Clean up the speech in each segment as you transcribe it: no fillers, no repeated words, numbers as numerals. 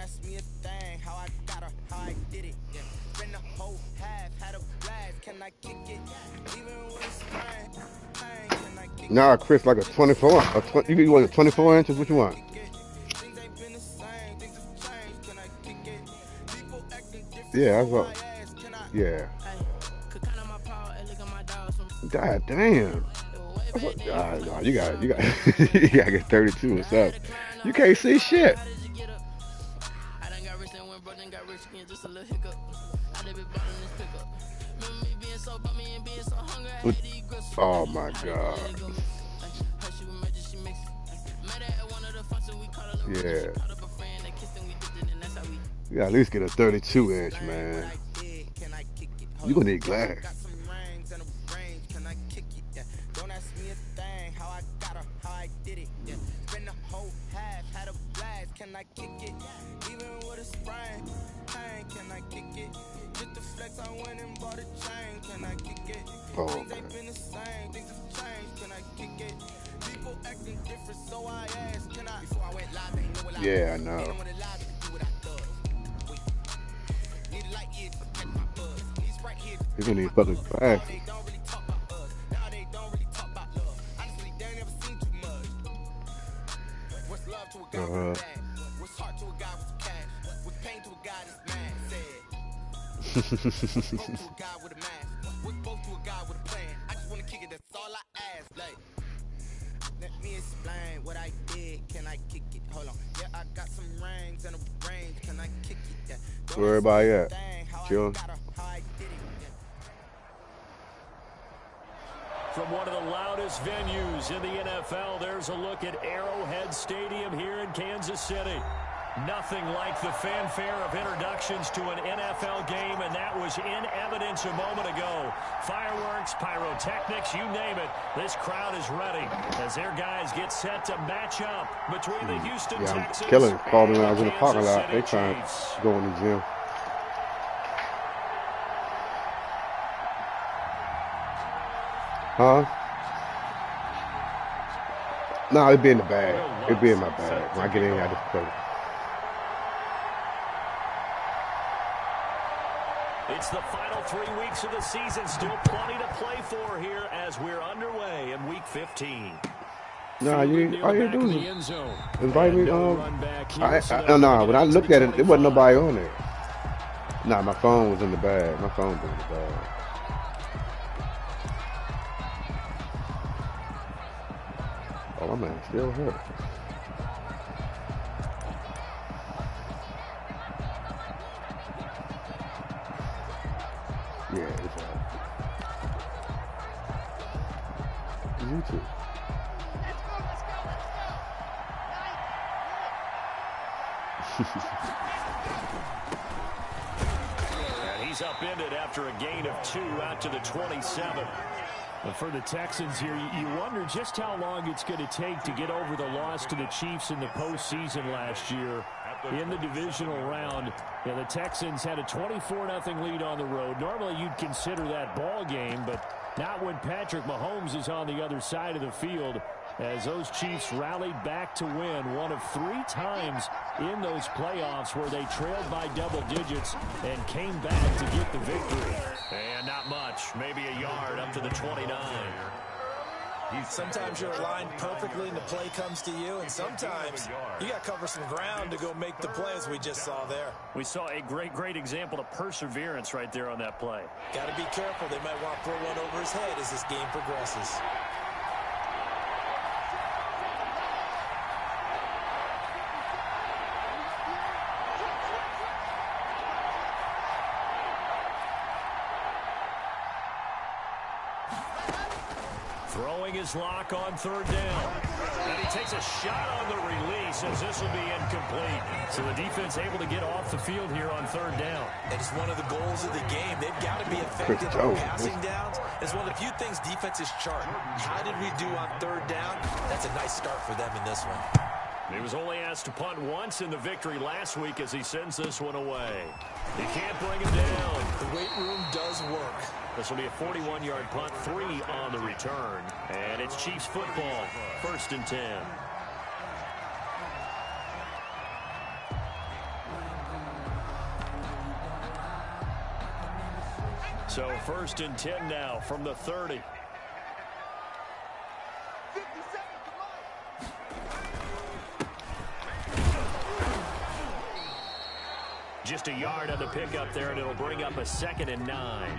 ask me a thing, how I got her, how I did it. Yeah. Spend the whole half, had a blast. Can I kick it? Even with a strain, can I kick it? Nah, Chris, like a 24. You want a 24 inches? What you want? Things ain't been the same, things have changed. Can I kick it? People acting different, Yeah, that's so what. I ask, can I? Yeah. Could count on my power and look at my dogs from God damn. way back then. No, you got, you got to get 32 or something. You can't see shit. How did you get up? I done got rich and went broke, then got rich again, just a little hiccup. I did be bought in this pickup. Remember me being so bummy and being so hungry, I had to eat grits. Oh my God. Yeah. You gotta at least get a 32 inch, man. You gonna need glass. Don't ask me a thing, how I got her, how I did it. Yeah. Spend the whole half, had a blast. Can I kick it? Even with a sprain, can I kick it? Just the flex, I went and bought a chain. Can I kick it? Things ain't been the same, things have changed. Can I kick it? People acting different, so I asked, can I? Before I went live, ain't know what I Yeah, I know. You're gonna need fucking glass. Uh-huh. What's heart to a guy with cash? What's pain to a guy that's mad? Said. Both to a guy with a mask. What's both to a guy with a plan? I just wanna kick it, that's all I ask. Like, let me explain what I did. Can I kick it? Hold on. Yeah, I got some rings and a range. Can I kick it? Yeah. Where everybody at? Chill. From one of the loudest venues in the NFL, there's a look at Arrowhead Stadium here in Kansas City. Nothing like the fanfare of introductions to an NFL game, and that was in evidence a moment ago. Fireworks, pyrotechnics, you name it. This crowd is ready as their guys get set to match up between the Houston Texans I'm killing. Called when I was in the and parking Kansas lot. They City trying Chiefs. to go in the gym. Huh? No, it'd be in the bag. It'd be in my bag. When I get in here, I just put it. It's the final 3 weeks of the season. Still plenty to play for here as we're underway in Week 15. Nah, all you do is invite me. No, when I looked at it, there wasn't nobody on there. Nah, my phone was in the bag. My phone was in the bag. Oh, my man still hurt. Yeah, it's all right. You too. And he's upended after a gain of 2 out to the 27. But for the Texans here, you wonder just how long it's going to take to get over the loss to the Chiefs in the postseason last year in the divisional round. Yeah, the Texans had a 24-0 lead on the road. Normally you'd consider that ball game, but not when Patrick Mahomes is on the other side of the field, as those Chiefs rallied back to win one of 3 times in those playoffs where they trailed by double digits and came back to get the victory. And not much, maybe a yard up to the 29. Sometimes you're aligned perfectly and the play comes to you, and sometimes you got to cover some ground to go make the play, as we just saw there. We saw a great example of perseverance right there on that play. Got to be careful. They might want to throw one over his head as this game progresses. Throwing his lock on 3rd down. And he takes a shot on the release as this will be incomplete. So the defense able to get off the field here on 3rd down. It's one of the goals of the game. They've got to be effective on passing downs. It's one of the few things defenses chart. How did we do on 3rd down? That's a nice start for them in this one. He was only asked to punt once in the victory last week as he sends this one away. He can't bring him down. The weight room does work. This will be a 41-yard punt, 3 on the return. And it's Chiefs football, 1st and 10. So 1st and 10 now from the 30. Just a yard on the pickup there, and it'll bring up a 2nd and 9.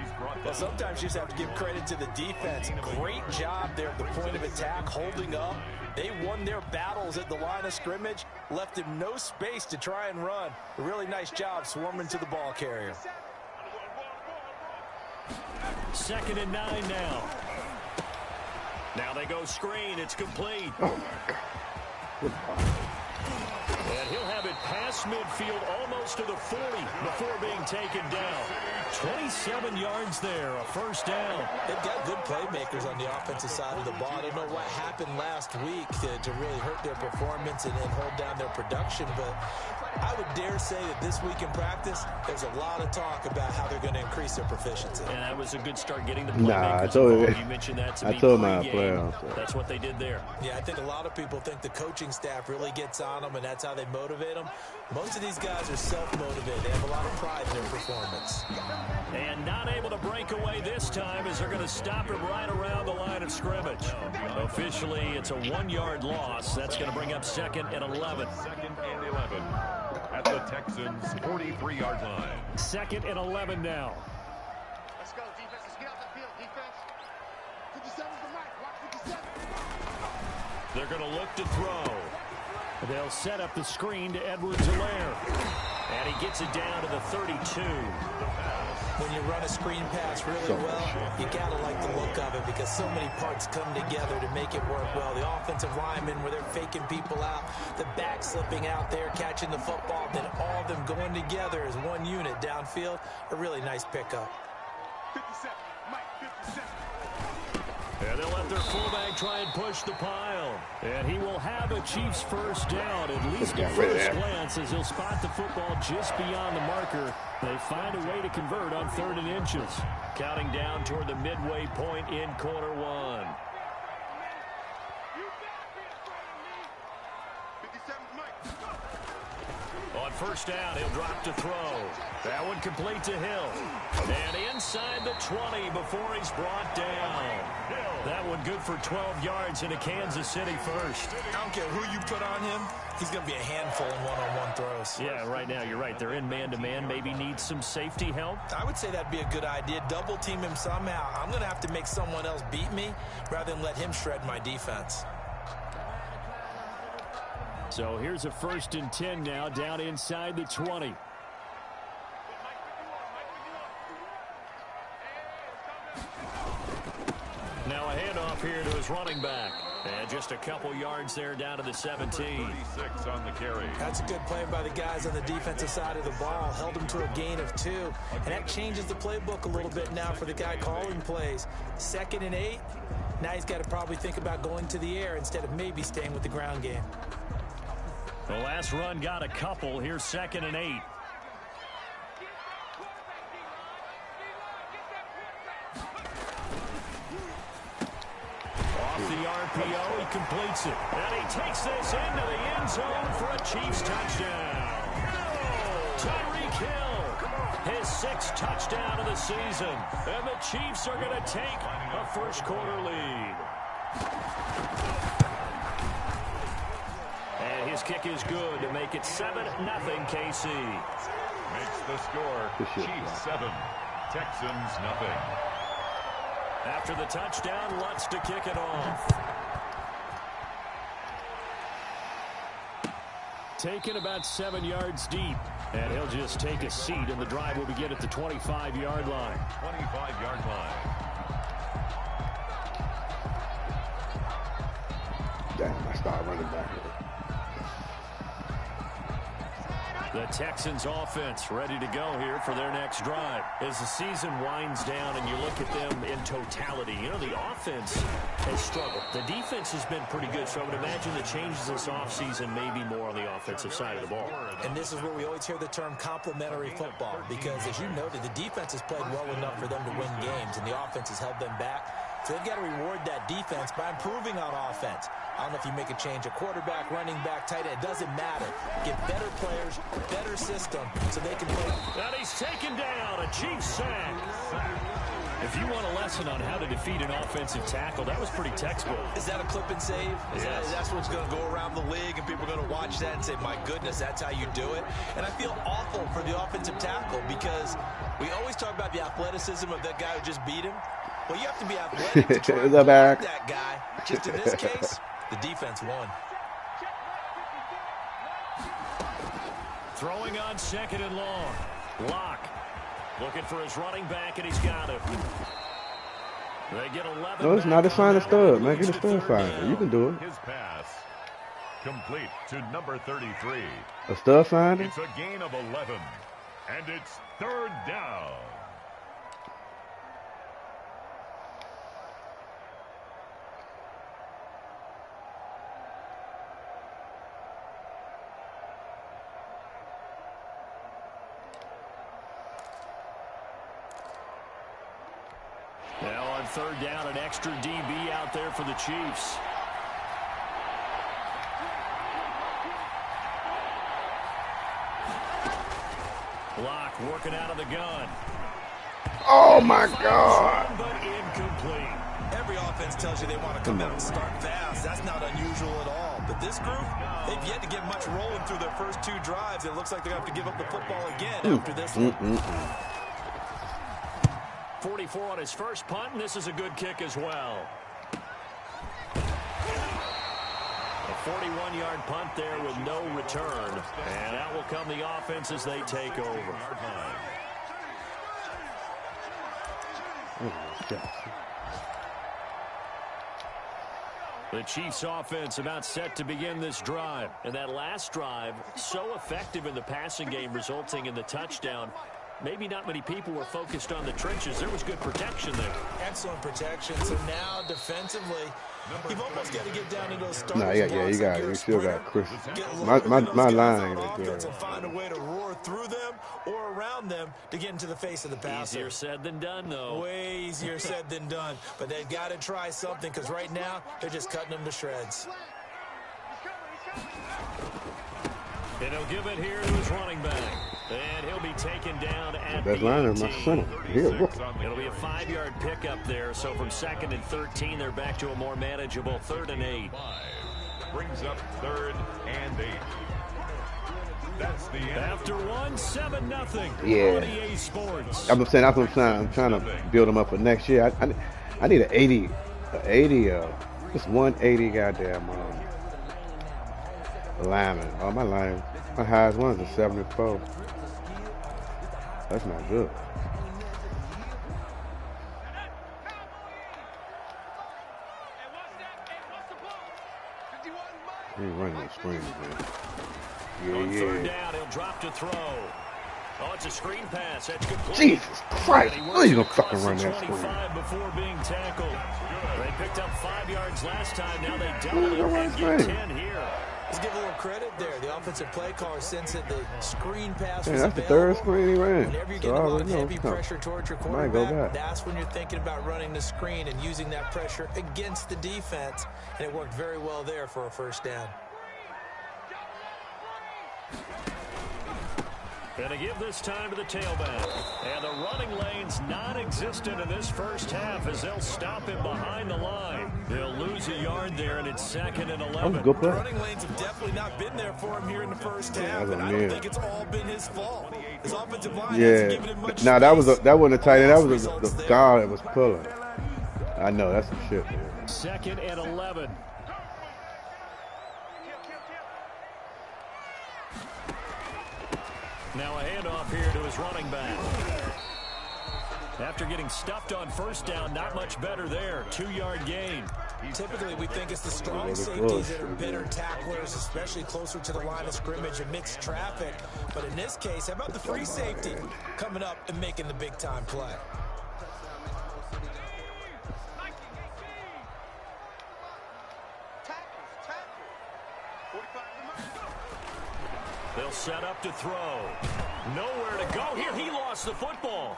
Well, sometimes you just have to give credit to the defense. Great job there at the point of attack, holding up. They won their battles at the line of scrimmage, left him no space to try and run. A really nice job swarming to the ball carrier. 2nd and 9 now. Now they go screen. It's complete. Oh, my God. Goodbye. And he'll have it past midfield almost to the 40 before being taken down. 27 yards there, a 1st down. They've got good playmakers on the offensive side of the ball. I don't know what happened last week to really hurt their performance and hold down their production, but I would dare say that this week in practice, there's a lot of talk about how they're going to increase their proficiency. And that was a good start getting the playmakers involved. You mentioned that to I me told my pregame. player. That's what they did there. Yeah, I think a lot of people think the coaching staff really gets on them, and that's how they motivate them. Most of these guys are self-motivated. They have a lot of pride in their performance. And not able to break away this time as they're going to stop him right around the line of scrimmage. Officially, it's a 1-yard loss. That's going to bring up 2nd and 11. 2nd and 11 at the Texans' 43-yard line. 2nd and 11 now. Let's go, defense. Let's get out the field, defense. 57's the mic. Watch 57. They're going to look to throw. They'll set up the screen to Edwards-Helaire. And he gets it down to the 32. When you run a screen pass really well, you got to like the look of it because so many parts come together to make it work well. The offensive linemen, where they're faking people out, the back slipping out there, catching the football, then all of them going together as one unit downfield. A really nice pickup. 57, Mike, 57. And they'll let their fullback try and push the pile. And he will have a Chiefs 1st down, at least at first glance, as he'll spot the football just beyond the marker. They find a way to convert on 3rd and inches. Counting down toward the midway point in quarter 1. 57's Mike. On 1st down, he'll drop to throw. That one complete to Hill. And inside the 20 before he's brought down. That one good for 12 yards in a Kansas City 1st. I don't care who you put on him. He's going to be a handful in one-on-one throws. Yeah, right now you're right. They're in man-to-man. Maybe needs some safety help. I would say that'd be a good idea. Double team him somehow. I'm going to have to make someone else beat me rather than let him shred my defense. So here's a 1st and 10 now, down inside the 20. Now a handoff here to his running back. And just a couple yards there down to the 17. 36 on the carry. That's a good play by the guys on the defensive side of the ball. Held him to a gain of 2. And that changes the playbook a little bit now for the guy calling plays. 2nd and 8. Now he's got to probably think about going to the air instead of maybe staying with the ground game. The last run got a couple. Here's 2nd and 8. Off the RPO, he completes it. And he takes this into the end zone for a Chiefs touchdown. Tyreek Hill, his 6th touchdown of the season. And the Chiefs are going to take a 1st quarter lead. And his kick is good to make it 7-0 KC. Makes the score Chiefs 7, Texans nothing. After the touchdown, Lutz to kick it off. Taken about 7 yards deep. And he'll just take a seat, and the drive will begin at the 25-yard line. 25-yard line. Damn, I started running back. The Texans offense ready to go here for their next drive. As the season winds down and you look at them in totality, you know, the offense has struggled. The defense has been pretty good, so I would imagine the changes this offseason may be more on the offensive side of the ball. And this is where we always hear the term complementary football, because as you noted, the defense has played well enough for them to win games, and the offense has held them back. So they've got to reward that defense by improving on offense. I don't know if you make a change, a quarterback, running back, tight end, it doesn't matter. Get better players, better system, so they can play. And he's taken down, a Chiefs sack. If you want a lesson on how to defeat an offensive tackle, that was pretty textbook. Is that a clip and save? That's what's going to go around the league, and people are going to watch that and say, my goodness, that's how you do it. And I feel awful for the offensive tackle because we always talk about the athleticism of that guy who just beat him. Well, you have to be athletic to try to beat that guy. Just in this case, the defense won. Throwing on 2nd and long. Locke looking for his running back, and he's got him. They get 11. No, it's not a sign of stud, man. Get a stud finder. You can do it. His pass complete to number 33. A stud finder? It's a gain of 11, and it's 3rd down. Now on 3rd down, an extra DB out there for the Chiefs. Locke working out of the gun. Oh, my God. But incomplete. Every offense tells you they want to come out and start fast. That's not unusual at all. But this group, they've yet to get much rolling through their first 2 drives. It looks like they're going to have to give up the football again after this one. 44 on his first punt, and this is a good kick as well. A 41-yard punt there with no return. And out will come the offense as they take over. The Chiefs offense about set to begin this drive. And that last drive, so effective in the passing game, resulting in the touchdown. Maybe not many people were focused on the trenches. There was good protection there. Excellent protection. So now defensively, you've almost got to get down into those starters. Nah, you still got Chris. My line ain't good. And find a way to roar through them or around them to get into the face of the passer. Easier said than done, though. Way easier said than done. But they've got to try something because right now they're just cutting them to shreds. And he'll give it here to his running back. And he'll be taken down at the best liner, my center. It'll be a 5-yard pickup there. So from 2nd and 13, they're back to a more manageable 3rd and 8. Brings up 3rd and 8. That's the end. After 7-0. Yeah. EA Sports. I'm saying that's what I'm saying. I'm trying to build them up for next year. I need an 80, just 180 goddamn lineman. Oh, my highest one is a 74. That's not good. He running the screen again. On 3rd down, he'll drop to throw. Oh, it's a screen pass. That's good play. Jesus Christ! Oh, you gonna fucking run that screen? Before being tackled. They picked up 5 yards last time. Now they double it and get 10 here. Let's give a little credit there. The offensive play caller sensed that the screen pass Yeah, was that's the available. 3rd screen he ran. Whenever you So get I a lot already of know heavy it's coming. pressure towards your Might go quarterback, back. that's when you're thinking about running the screen and using that pressure against the defense. And it worked very well there for a 1st down. And to give this time to the tailback. And the running lane's non-existent in this first half as they'll stop him behind the line. They'll lose a yard there, and it's 2nd and 11. That was a good play. Running lanes have definitely not been there for him here in the first half, and I don't think it's all been his fault. His offensive line hasn't given him much Nah, that wasn't a tight end. That was Results the there. guard that was pulling. I know, that's some shit, man. 2nd and 11. Now a handoff here to his running back. After getting stuffed on 1st down, not much better there. 2-yard gain. Typically, we think it's the strong safeties that are better tacklers, especially closer to the line of scrimmage and mixed traffic. But in this case, how about the free safety coming up and making the big-time play? They'll set up to throw. Nowhere to go here. He lost the football.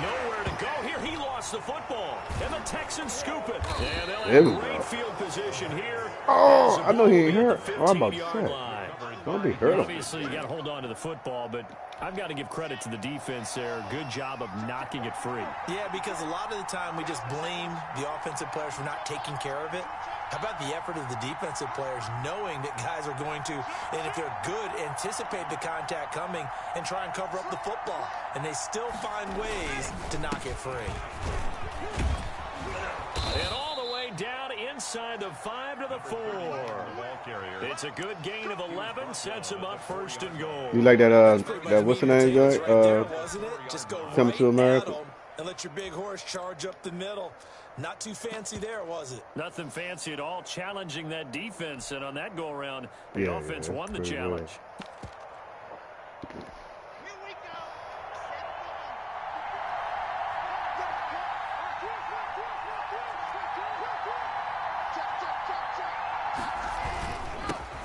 Nowhere to go here. He lost the football. And the Texans scoop it. And they'll There we have great go. field position here. Oh, I know he ain't As the hurt. Oh, I'm about to 15-yard say. line. Don't be hurt. Obviously, you got to hold on to the football, but I've got to give credit to the defense there. Good job of knocking it free. Yeah, because a lot of the time we just blame the offensive players for not taking care of it. How about the effort of the defensive players knowing that guys are going to, and if they're good, anticipate the contact coming and try and cover up the football. And they still find ways to knock it free. And all the way down inside the 5 to the 4. It's a good gain of 11, sets him up 1st and goal. You like that what's the name, guy? Just go Coming to America. at 'em and let your big horse charge up the middle. Not too fancy there, was it? Nothing fancy at all, challenging that defense. And on that go-around, the offense won the challenge.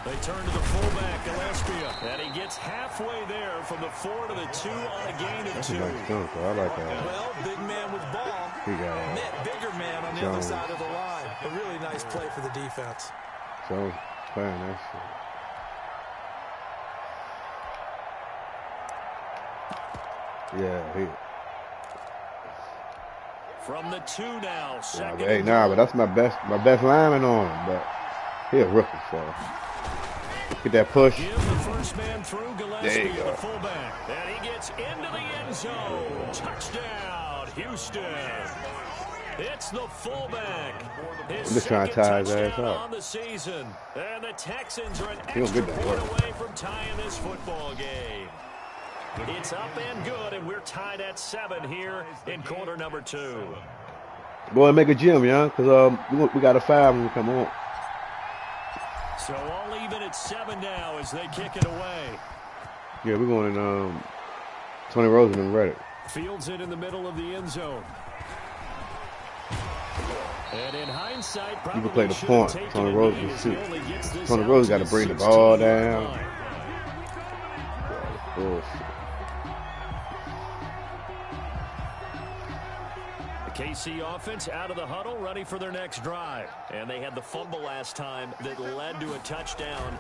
They turn to the fullback, Gillespie, and he gets halfway there from the 4 to the 2 on a gain of 2. That's a nice dunk, though. I like that. Well, big man with ball. He got it. Met bigger man on the other side of the line. A really nice play for the defense. So, playing that shit. Yeah, he. From the 2 now, second. Hey, but that's my best lineman on him, but he a rookie, so get that push. Give the first man through, Gillespie, There you go. the fullback, and he gets into the end zone. Touchdown, Houston. It's the fullback. His I'm just trying to second tie his ass touchdown up. on the season, and the Texans are an He don't extra get that point work. away from tying this football game. It's up and good, and we're tied at 7 here in quarter number 2. Boy, make a gym, young, because we got a 5 when we come on. So all even at 7 now as they kick it away. Yeah, we're going in Tony Rosen ready. Fields it in the middle of the end zone. And in hindsight, You can play the point. Tony Rosen shoot. Tony Tony Rosen got to bring the ball down. Bullshit. The KC offense out of the huddle, ready for their next drive. And they had the fumble last time that led to a touchdown.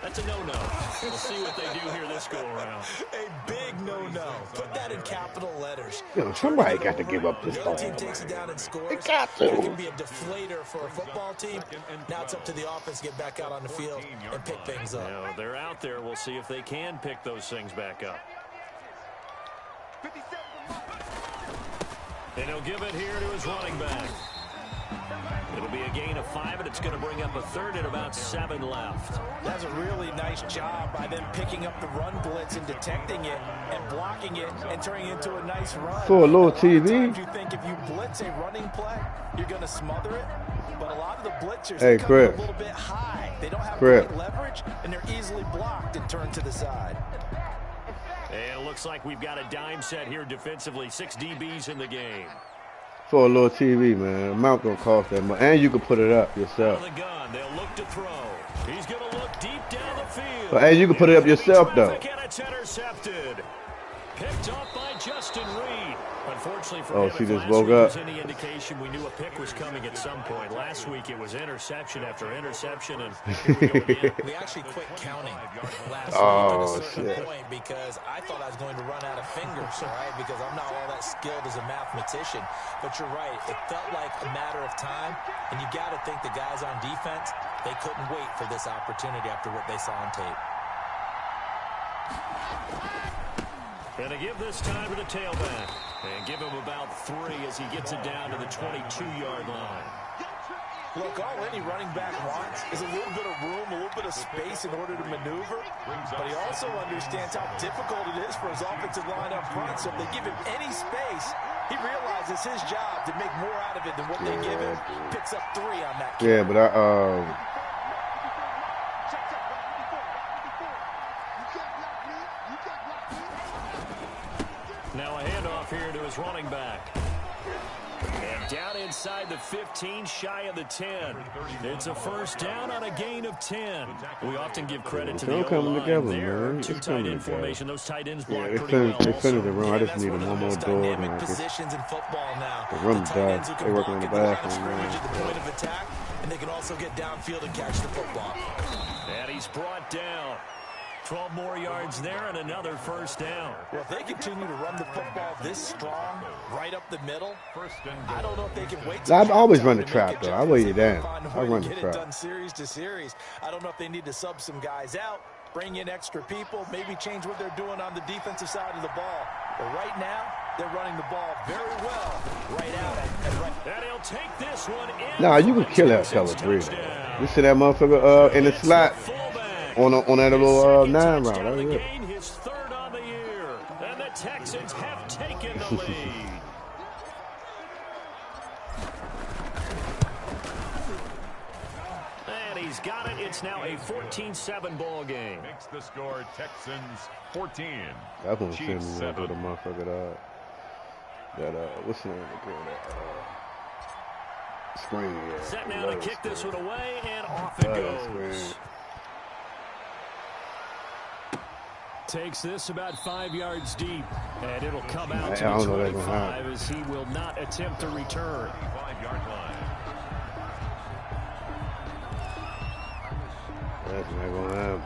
That's a no-no. We'll see what they do here this go-around. A big no-no. Put that in capital letters. Yo, somebody got to give up this The ball. other team takes it down and scores. They got to. It can be a deflator for a football team. Now it's up to the offense to get back out on the field and pick things up. You know, they're out there. We'll see if they can pick those things back up. And he'll give it here to his running back. It'll be a gain of 5, and it's going to bring up a 3rd and about 7 left. That's a really nice job by them picking up the run blitz and detecting it and blocking it and turning it into a nice run. For a little lot of TV. times you think if you blitz a running play, you're going to smother it. But a lot of the blitzers Hey, they come Chris. in a little bit high. They don't have Chris. great leverage, and they're easily blocked and turned to the side. And it looks like we've got a dime set here defensively. 6 DBs in the game. For a little TV, man. Amount don't cost that much. And you can put it up Out yourself. of the gun, they'll look to throw. He's going to look deep down the field. But hey, you can put it up yourself, though. And it's intercepted. Picked off by Justin Reed. Unfortunately for Oh, him, she if just last woke week up. was any indication, we knew a pick was coming at some point. Last week it was interception after interception, and here we go again. We actually quit counting last Oh, week at a certain shit. point because I thought I was going to run out of fingers, all right, because I'm not all that skilled as a mathematician. But you're right. It felt like a matter of time, and you got to think the guys on defense, they couldn't wait for this opportunity after what they saw on tape. Gonna give this time to the tailback. And give him about 3 as he gets it down to the 22-yard line. Look, all any running back wants is a little bit of room, a little bit of space in order to maneuver. But he also understands how difficult it is for his offensive line up front. So if they give him any space, he realizes his job to make more out of it than what they give him. Picks up 3 on that kick. Yeah, but Now a handoff here to his running back. And down inside the 15, shy of the 10. It's a first down on a gain of 10. We often give credit to the O-line there. Two tight end formation. Those tight ends block pretty well also. They finished the run. I just need one more door. Positions in football now. The run died. They working on the bathroom. At the point of attack, and they can also get downfield and catch the football. And he's brought down. 12 more yards there and another first down. Well, if they continue to run the football this strong, right up the middle, I don't know if they can wait. I'd always run the trap, though. I weigh you down. I run the trap. Done series to series. I don't know if they need to sub some guys out, bring in extra people, maybe change what they're doing on the defensive side of the ball. But right now, they're running the ball very well right out. And he'll take this one in. Nah, you can kill that cover 3. You see that motherfucker in the slot on that little 9 route. That was it. His third on the year, and the Texans have taken the lead. And he's got it. It's now a 14-7 ball game. Makes the score Texans 14. That's gonna send me up with a motherfucker what's the name again? Screen. Yeah. Set now to kick this one away, and off it goes. Takes this about 5 yards deep, and it'll come out to the 25 as he will not attempt to return. 5-yard line. That's not gonna happen.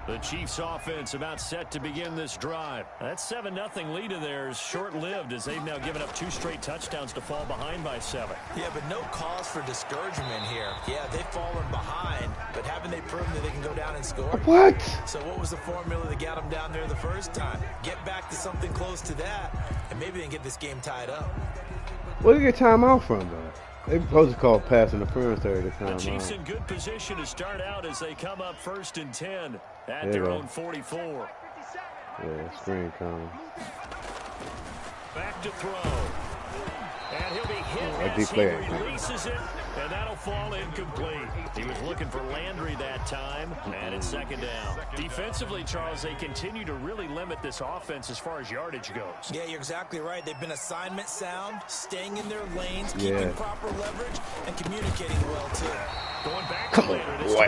The Chiefs offense about set to begin this drive. That 7-0 lead of theirs short-lived as they've now given up 2 straight touchdowns to fall behind by 7. Yeah, but no cause for discouragement here. Yeah, they've fallen behind, but haven't they proven that they can go down and score? What? So what was the formula that got them down there the first time? Get back to something close to that, and maybe they can get this game tied up. Where do you get timeout from, though? They supposed to call pass interference there this time. The Chiefs in good position to start out as they come up 1st and 10 at their own 44. Yeah, screen coming. Back to throw. And he'll be hit as he releases it, and that'll fall incomplete. He was looking for Landry that time, and it's 2nd down. Defensively, Charles, they continue to really limit this offense as far as yardage goes. Yeah, you're exactly right. They've been assignment sound, staying in their lanes, keeping proper leverage, and communicating well, too. Going back Come to on, boy.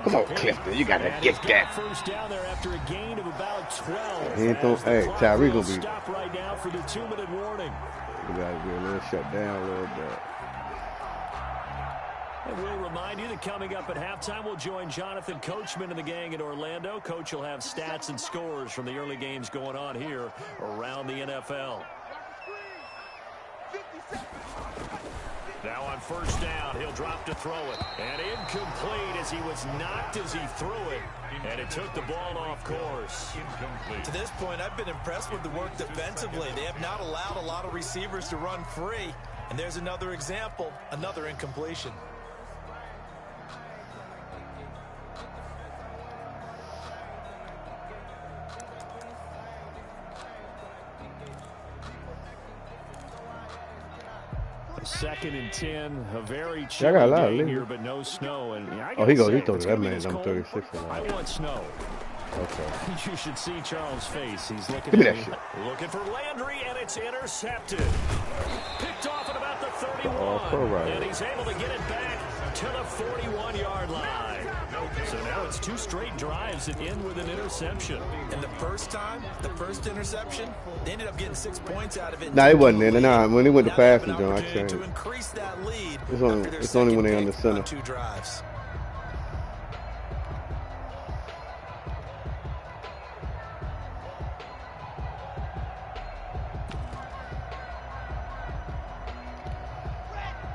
Come on, Clifton. You got to get that. First down there after a gain of about 12. He ain't hey, Tyree going to be. Stop right now for the 2-minute warning. You got to be a little shut down a little bit. And we'll remind you that coming up at halftime, we'll join Jonathan Coachman and the gang in Orlando. Coach will have stats and scores from the early games going on here around the NFL. Now on first down, he'll drop to throw it. And incomplete as he was knocked as he threw it. And it took the ball off course. Incomplete. To this point, I've been impressed with the work defensively. They have not allowed a lot of receivers to run free. And there's another example, another incompletion. Second and 10, a very chilly day here, but no snow. And he goes. He throws that man. I'm 36. I want snow. Okay. You should see Charles' face. He's looking Give me at that shit. Looking for Landry, and it's intercepted. Picked off at about the 31. And he's able to get it back to the 41-yard line. So now it's 2 straight drives that end with an interception. And the first time, the first interception, they ended up getting 6 points out of it. Nah, it wasn't in. Nah, when he went to passing, John, I changed. To increase that lead it's only when they on the center. 2 drives.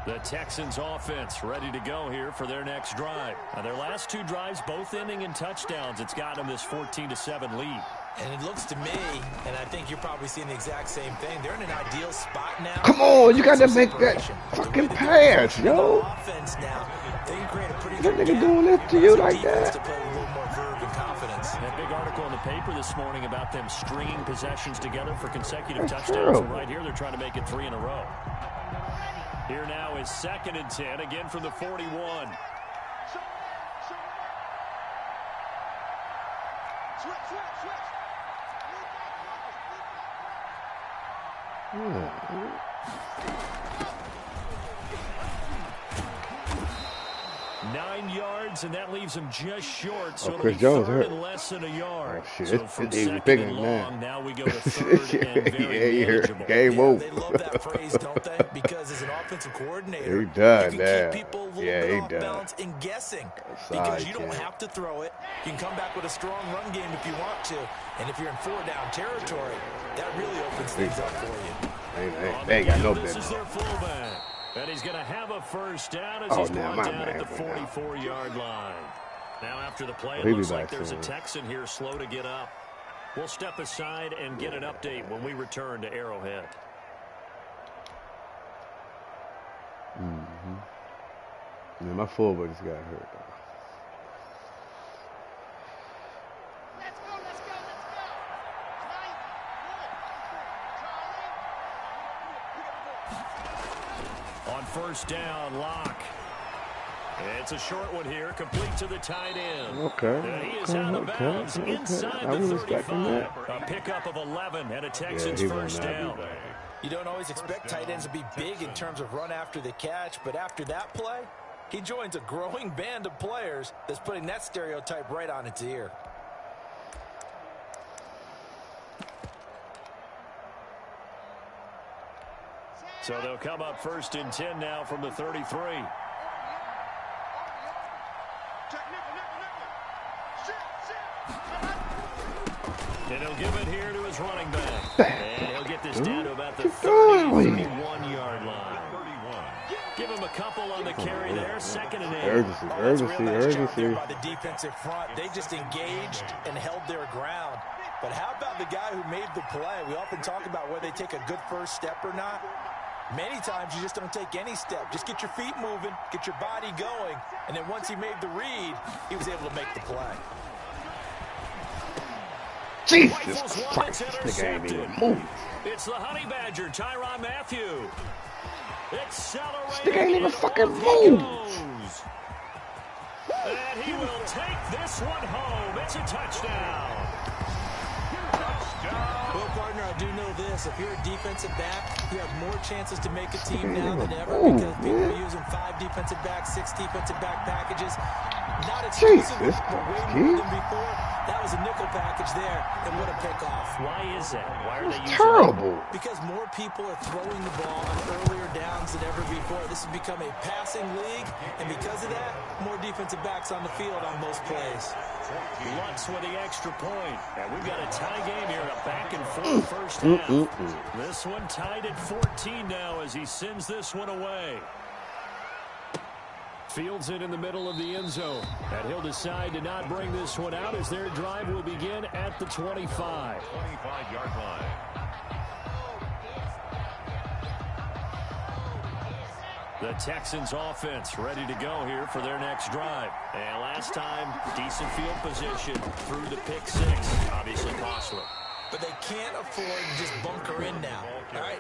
The Texans offense ready to go here for their next drive. Now their last 2 drives both ending in touchdowns. It's got them this 14-7 lead. And it looks to me, and I think you're probably seeing the exact same thing, they're in an ideal spot now. Come on, you got to make that fucking pass, yo. Offense now, they can create a pretty that nigga doing this to you like that. To play with a little more verve and confidence. That big article in the paper this morning about them stringing possessions together for consecutive touchdowns. And right here, they're trying to make it 3 in a row. Here now is 2nd and 10, again from the 41. 9 yards, and that leaves him just short. So Chris Jones hurt. And less than a yard. Oh, shit. So from it's second bigger and than long, that. now we go to third and very manageable. Game over. They love that phrase, don't they? Because as an offensive coordinator, he does you can that. keep people a little bit off balance and guessing. Because you don't have to throw it. You can come back with a strong run game if you want to. And if you're in 4-down territory, that really opens things up for you. They ain't got no business. This is their fullback. And he's going to have a first down as he's brought down at the 44-yard line. Now after the play, it looks like there's a Texan here slow to get up. We'll step aside and get an update when we return to Arrowhead. Yeah, my fullback just got hurt, though. First down, Locke. It's a short one here, complete to the tight end. Okay. He is out of bounds inside the 35. A pickup of 11 and a Texans first down. You don't always expect tight ends to be big in terms of run after the catch, but after that play, he joins a growing band of players that's putting that stereotype right on its ear. So they'll come up first and 10 now from the 33. And he'll give it here to his running back. And he'll get this down to about the 31-yard line. Give him a couple on the carry there. Second and 8. Urgency. By the defensive front, they just engaged and held their ground. But how about the guy who made the play? We often talk about whether they take a good first step or not. Many times you just don't take any step. Just get your feet moving, get your body going, and then once he made the read, he was able to make the play. Jesus Christ, this nigga ain't even move. It's the Honey Badger, Tyrann Mathieu. This nigga ain't even fucking move. And he will take this one home. It's a touchdown. Well, partner, I do know this. If you're a defensive back, you have more chances to make a team now than ever because people are using 5 defensive backs, 6 defensive back packages. Not exclusively, but way more than before. That was a nickel package there, and what a pickoff. Why is that? Why are they using terrible? Because more people are throwing the ball on earlier downs than ever before. This has become a passing league, and because of that, more defensive backs on the field on most plays. Lutz with the extra point. And we've got a tie game here, a back-and-forth first half. This one tied at 14 now as he sends this one away. Fields it in the middle of the end zone. And he'll decide to not bring this one out as their drive will begin at the 25. 25-yard line. The Texans offense ready to go here for their next drive. And last time, decent field position through the pick 6. Obviously costly. But they can't afford to just bunker in now. All right,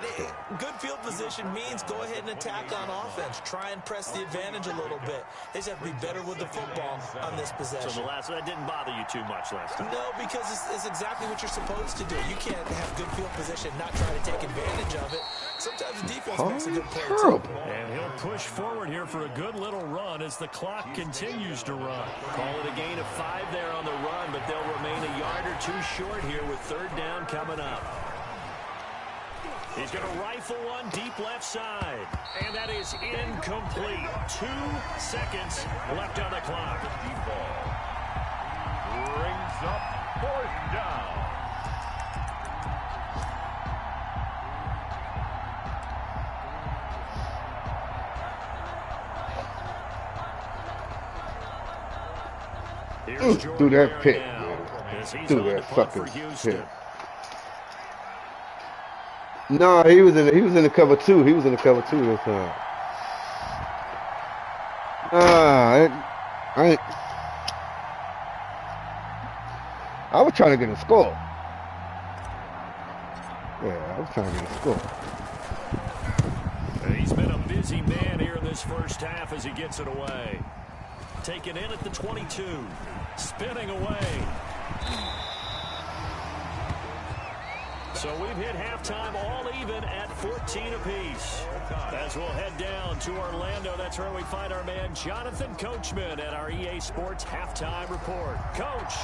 good field position means go ahead and attack on offense. Try and press the advantage a little bit. They just have to be better with the football on this possession. So that didn't bother you too much last time? No, because it's exactly what you're supposed to do. You can't have good field position and not try to take advantage of it. Sometimes the defense makes a good play, too. And he'll push forward here for a good little run as the clock continues to run. Call it a gain of 5 there on the run, but they'll remain a yard or 2 short here with third down coming up. He's going to rifle one deep left side. And that is incomplete. 2 seconds left on the clock. Deep ball. Brings up 4th down. Do that pick, man. Do that fucking pick. No, he was in the cover 2. He was in the cover 2 this time. I was trying to get a score. Yeah, I was trying to get a score. He's been a busy man here in this first half as he gets it away. Taken in at the 22. Spinning away. So we've hit halftime all even at 14 apiece. As we'll head down to Orlando, that's where we find our man Jonathan Coachman at our EA Sports Halftime Report. Coach.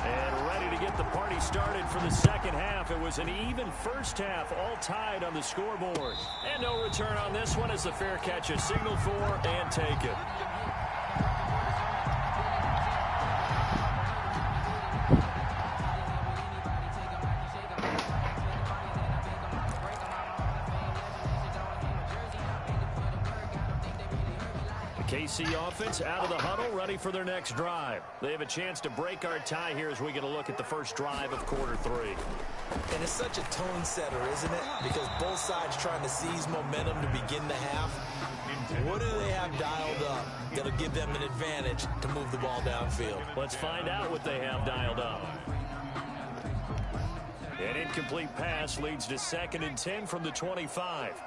And ready to get the party started for the second half. It was an even first half, all tied on the scoreboard. And no return on this one as the fair catch is signaled for and taken. KC offense out of the huddle, ready for their next drive. They have a chance to break our tie here as we get a look at the first drive of quarter 3. And it's such a tone setter, isn't it? Because both sides trying to seize momentum to begin the half. What do they have dialed up that'll give them an advantage to move the ball downfield? Let's find out what they have dialed up. An incomplete pass leads to 2nd and 10 from the 25.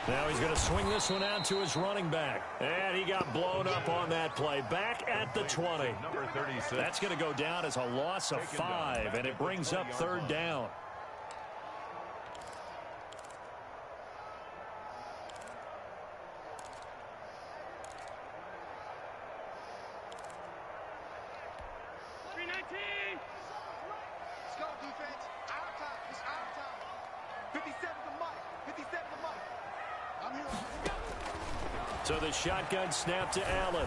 Now he's going to swing this one out to his running back. And he got blown up on that play. Back at the 20. Number 36. That's going to go down as a loss of 5, and it brings up 3rd down. Let's go, defense. Out of time. It's out of time. 57 to Mike. 57 to Mike. I'm here. Go. So the shotgun snap to Allen.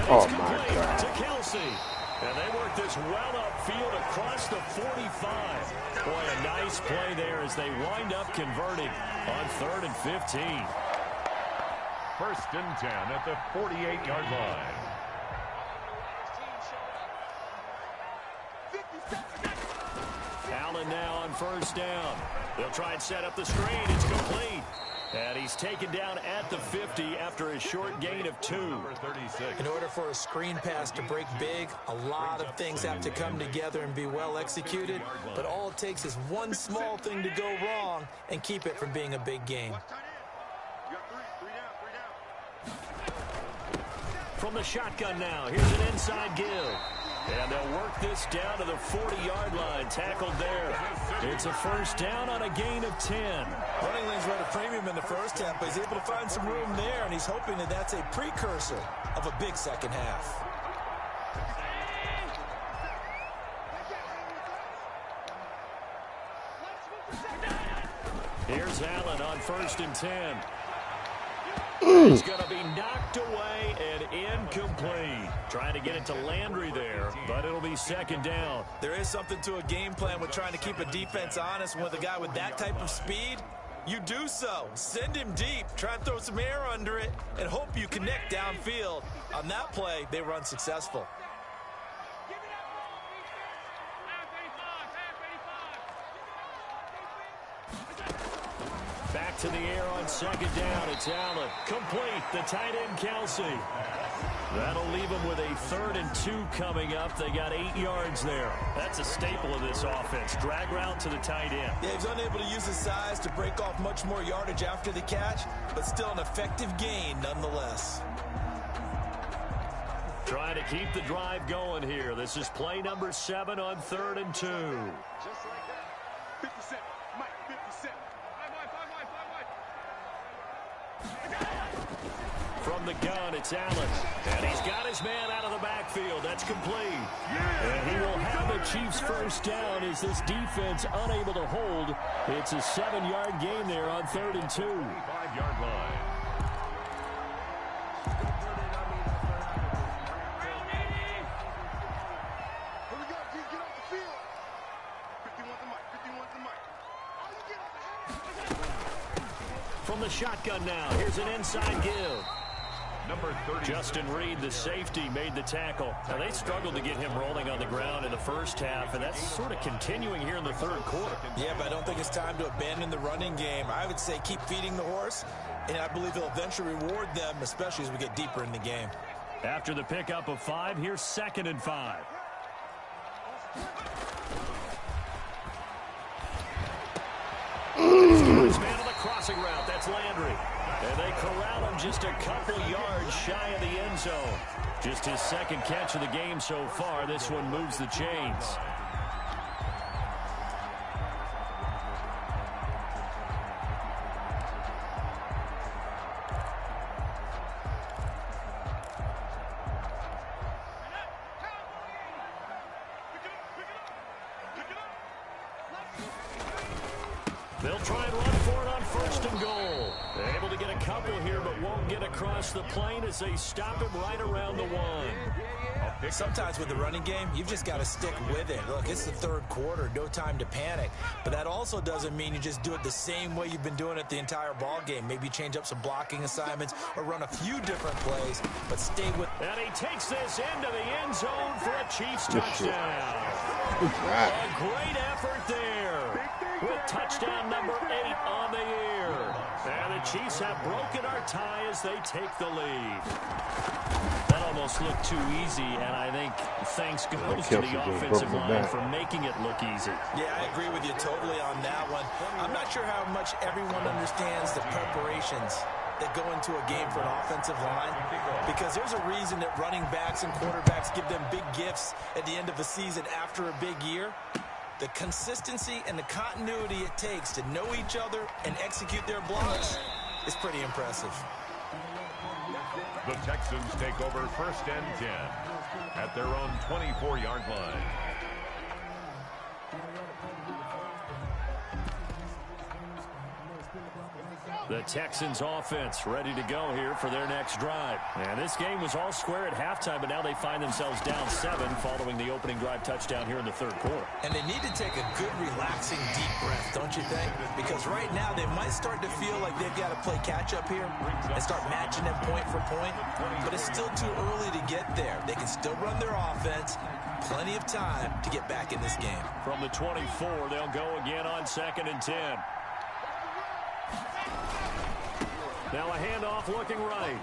Oh, my God. To Kelsey. And they work this well upfield across the 45. Boy, a nice play there as they wind up converting on 3rd and 15. 1st and 10 at the 48-yard line. Allen now on 1st down. They'll try and set up the screen. It's complete. And he's taken down at the 50 after a short gain of 2. Number 36. In order for a screen pass to break big, a lot of things have to come together and be well executed. But all it takes is one small thing to go wrong and keep it from being a big game. You got three down. From the shotgun now, here's an inside give. And they'll work this down to the 40-yard line. Tackled there. It's a 1st down on a gain of 10. Running lanes were at a premium in the first half, but he's able to find some room there, and he's hoping that that's a precursor of a big second half. Here's Allen on 1st and 10. He's going to be knocked away and incomplete. Trying to get it to Landry there, but it'll be 2nd down. There is something to a game plan with trying to keep a defense honest. With a guy with that type of speed, you do so. Send him deep, try and throw some air under it, and hope you connect downfield. On that play, they were unsuccessful. Back to the air on 2nd down. It's Allen. Complete. The tight end, Kelsey. That'll leave them with a 3rd and 2 coming up. They got 8 yards there. That's a staple of this offense. Drag route to the tight end. Yeah, he's unable to use his size to break off much more yardage after the catch, but still an effective gain nonetheless. Trying to keep the drive going here. This is play number 7 on 3rd and 2. Just like that. 57. Mike, 57. From the gun, it's Allen. And he's got his man out of the backfield. That's complete. And he will have the Chiefs' 1st down as this defense unable to hold. It's a 7-yard gain there on 3rd and 2. 5-yard line. Here we go, G. Get off the field. 51 to Mike. 51 to Mike. Oh, you get off the head. From the shotgun now, here's an inside give. Number 30. Justin Reed, the safety, made the tackle. Now, they struggled to get him rolling on the ground in the first half, and that's sort of continuing here in the 3rd quarter. Yeah, but I don't think it's time to abandon the running game. I would say keep feeding the horse, and I believe he'll eventually reward them, especially as we get deeper in the game. After the pickup of 5, here's 2nd and 5. His man on the crossing route. That's Landry. And they corral him just a couple yards shy of the end zone. Just his second catch of the game so far. This one moves the chains. They'll try and run for it on first and goal. They're able to get a couple here, but won't get across the plane as they stop him right around the one. Sometimes with the running game, you've just got to stick with it. Look, it's the third quarter, no time to panic. But that also doesn't mean you just do it the same way you've been doing it the entire ball game. Maybe change up some blocking assignments or run a few different plays, but stay with. And he takes this into the end zone for a Chiefs touchdown. A great effort there with touchdown number 8 on the year. And the Chiefs have broken our tie as they take the lead. That almost looked too easy, and I think thanks goes to the offensive line for making it look easy. Yeah, I agree with you totally on that one. I'm not sure how much everyone understands the preparations that go into a game for an offensive line, because there's a reason that running backs and quarterbacks give them big gifts at the end of a season after a big year. The consistency and the continuity it takes to know each other and execute their blocks is pretty impressive. The Texans take over 1st and 10 at their own 24-yard line. The Texans offense ready to go here for their next drive. And this game was all square at halftime, but now they find themselves down 7 following the opening drive touchdown here in the third quarter. And they need to take a good, relaxing, deep breath, don't you think? Because right now they might start to feel like they've got to play catch-up here and start matching them point for point. But it's still too early to get there. They can still run their offense. Plenty of time to get back in this game. From the 24, they'll go again on 2nd and 10. Now a handoff looking right.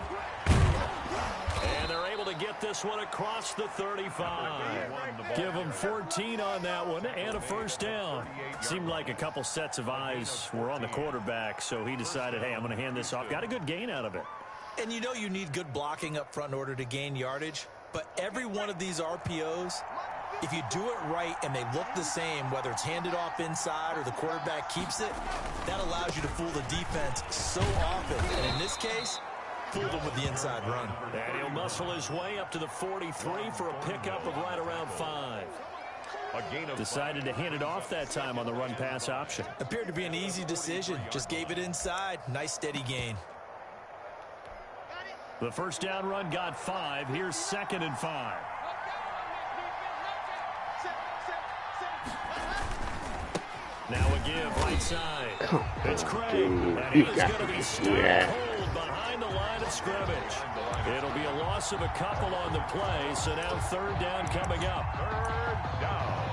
And they're able to get this one across the 35. Give them 14 on that one and a first down. Seemed like a couple sets of eyes were on the quarterback, so he decided, hey, I'm going to hand this off. Got a good gain out of it. And you know you need good blocking up front in order to gain yardage, but every one of these RPOs, if you do it right and they look the same, whether it's handed off inside or the quarterback keeps it, that allows you to fool the defense so often. And in this case, fooled them with the inside run. And he'll muscle his way up to the 43 for a pickup of right around 5. Decided to hand it off that time on the run-pass option. Appeared to be an easy decision. Just gave it inside. Nice steady gain. The first down run got 5. Here's 2nd and 5. Now again, right side. It's Craig, and he is going to be stuck cold behind the line of scrimmage. It'll be a loss of a couple on the play, so now 3rd down coming up. 3rd down.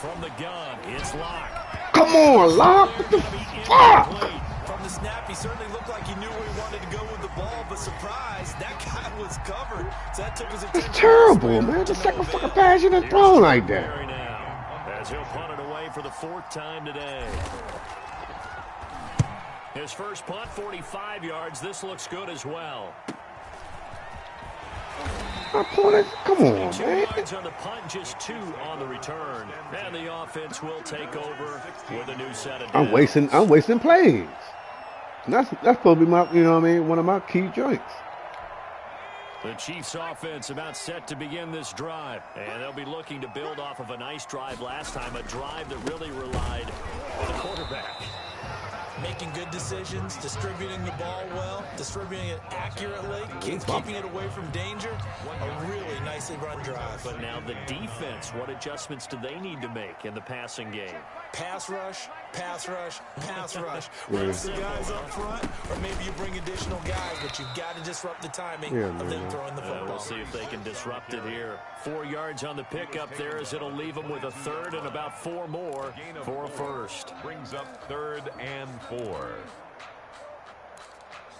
From the gun, it's Locke. Come on, Locke. What the fuck? From the snap, he certainly looked like he knew where he wanted to go with the ball, but surprise, that guy was covered. So that took his attention. It's terrible, man. The second fucking pass you done thrown like that. Now, as he'll punt it away for the 4th time today. His first punt, 45 yards. This looks good as well. Come on, 2 man. yards on the punt, just 2 on the return. And the offense will take over with a new set of downs. I'm wasting plays. That's supposed to be my, you know what I mean, one of my key joints. The Chiefs offense about set to begin this drive. And they'll be looking to build off of a nice drive last time, a drive that really relied on the quarterback. Making good decisions, distributing the ball well, distributing it accurately, keeping it away from danger. A really nicely run drive. But now the defense, what adjustments do they need to make in the passing game? Pass rush, pass rush, pass rush. Rest the guys up front, or maybe you bring additional guys, but you've got to disrupt the timing of them throwing the football. We'll see if they can disrupt it here. 4 yards on the pickup there as it'll leave them with a third and about 4 more for a first. Brings up 3rd and 4.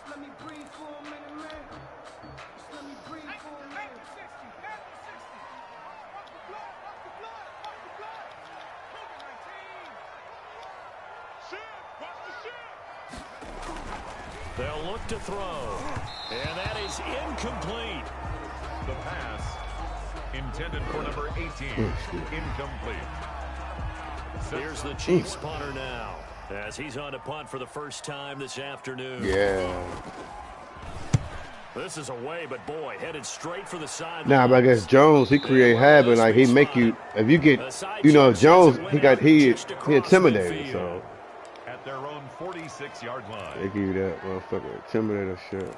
Let me breathe for a minute, man. Just let me breathe for a minute. They'll look to throw, and that is incomplete. The pass intended for number 18, incomplete. Here's the Chiefs punter now, as he's on to punt for the first time this afternoon. Yeah. This is away, but boy, headed straight for the side. Nah, but I guess Jones, he create habit. Like, he make you, if you get, you know, Jones, he intimidated, so. At their own 46-yard line. They give you that motherfucker intimidator shit.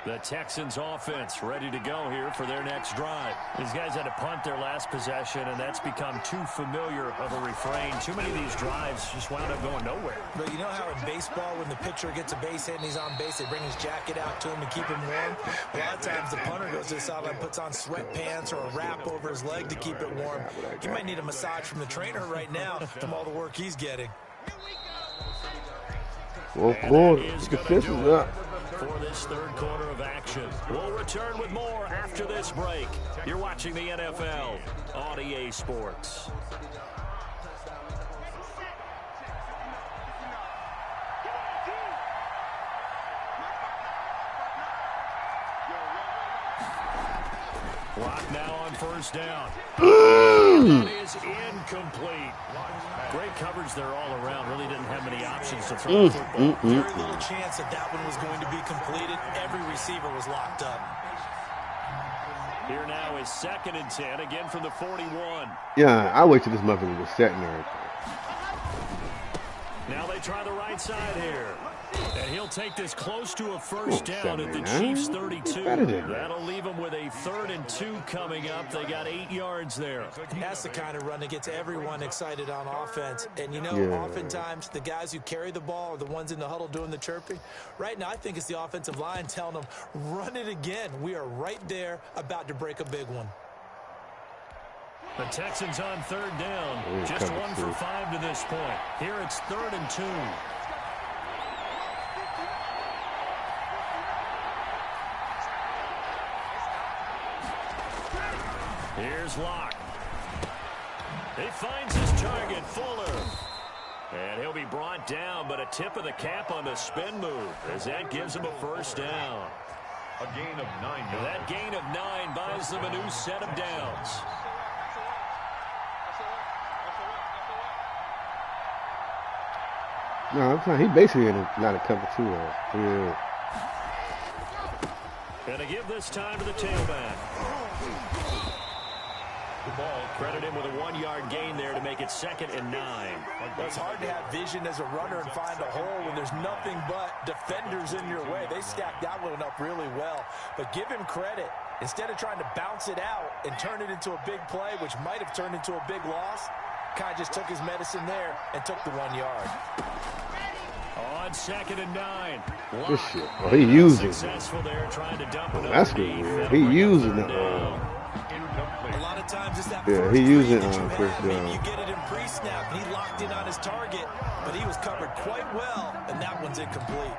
The Texans offense ready to go here for their next drive. These guys had to punt their last possession, and that's become too familiar of a refrain. Too many of these drives just wound up going nowhere. But you know how in baseball, when the pitcher gets a base hit and he's on base, they bring his jacket out to him to keep him warm? A lot of times the punter goes to the sideline, puts on sweatpants or a wrap over his leg to keep it warm. He might need a massage from the trainer right now from all the work he's getting. Well, cool. The fifth is up. For this third quarter of action. We'll return with more after this break. You're watching the NFL on EA Sports. Clock now on first down. That is incomplete. Great coverage there all around. Really didn't have many options to throw the football. Very little chance that that one was going to be completed. Every receiver was locked up. Here now is 2nd and 10, again from the 41. Yeah, I wait till this motherfucker was set and everything. Now they try the right side here. And he'll take this close to a first down at the Chiefs' 32. That'll leave them with a 3rd and 2 coming up. They got 8 yards there. That's the kind of run that gets everyone excited on offense. And, you know, oftentimes the guys who carry the ball are the ones in the huddle doing the chirping. Right now, I think it's the offensive line telling them, run it again. We are right there about to break a big one. The Texans on 3rd down. Just 1 for 5 to this point. Here it's 3rd and 2. Here's Locke. He finds his target, Fuller. And he'll be brought down, but a tip of the cap on the spin move, as that gives him a first down. A gain of 9 yards. And that gain of 9 buys them a new set of downs. No, I'm fine. He basically not a cover 2. Yeah. And to give this time to the tailback. The ball credit him with a 1-yard gain there to make it 2nd and 9. It's hard to have vision as a runner and find a hole when there's nothing but defenders in your way. They stacked that one up really well. But give him credit. Instead of trying to bounce it out and turn it into a big play, which might have turned into a big loss, kind of just took his medicine there and took the 1 yard. On 2nd and 9. This shit. Oh, he using it. Successful there, trying to dump it. That's good. He using it. A lot of times it's that Yeah, he using first down. You get it in pre-snap, and he locked in on his target, but he was covered quite well, and that one's incomplete.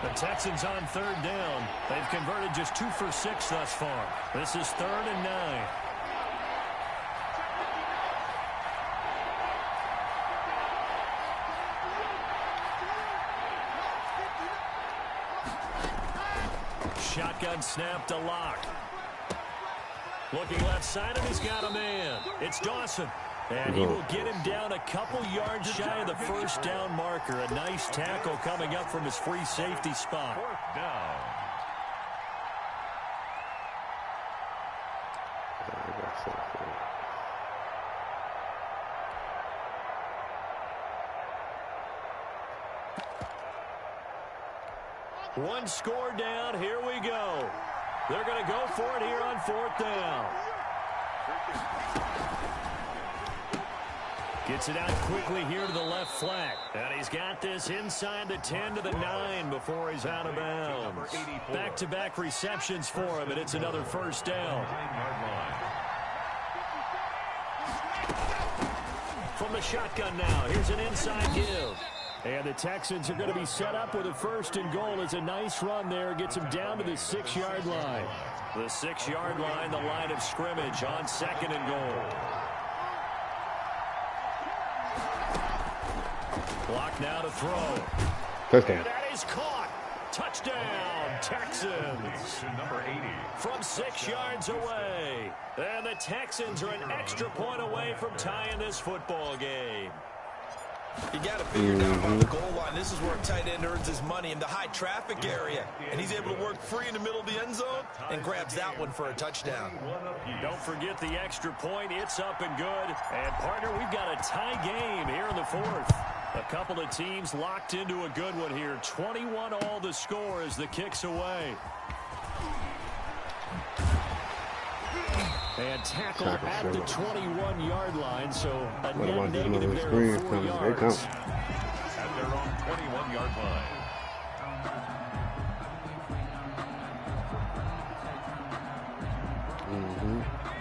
The Texans on 3rd down. They've converted just 2 for 6 thus far. This is 3rd and 9. Shotgun snap to Locke. Looking left side, and he's got a man. It's Dawson. And he will get him down a couple yards shy of the first down marker. A nice tackle coming up from his free safety spot. 4th down. One score down. Here we go. They're going to go for it here on 4th down. Gets it out quickly here to the left flat. And he's got this inside the 10 to the 9 before he's out of bounds. Back-to-back receptions for him, and it's another 1st down. From the shotgun now, here's an inside give. And the Texans are going to be set up with a 1st and goal. It's a nice run there. Gets him down to the 6-yard line. The 6-yard line, the line of scrimmage on 2nd and goal. Block now to throw. Touchdown. And that is caught. Touchdown, Texans. Number 80. From 6 yards away. And the Texans are an extra point away from tying this football game. You got to figure down on the goal line. This is where a tight end earns his money in the high traffic area. And he's able to work free in the middle of the end zone and grabs that one for a touchdown. Don't forget the extra point. It's up and good. And, partner, we've got a tie game here in the 4th. A couple of teams locked into a good one here. 21 all the score as the kick's away. And tackle at the 21-yard line, so a net negative there of 4 yards. At their own 21-yard line.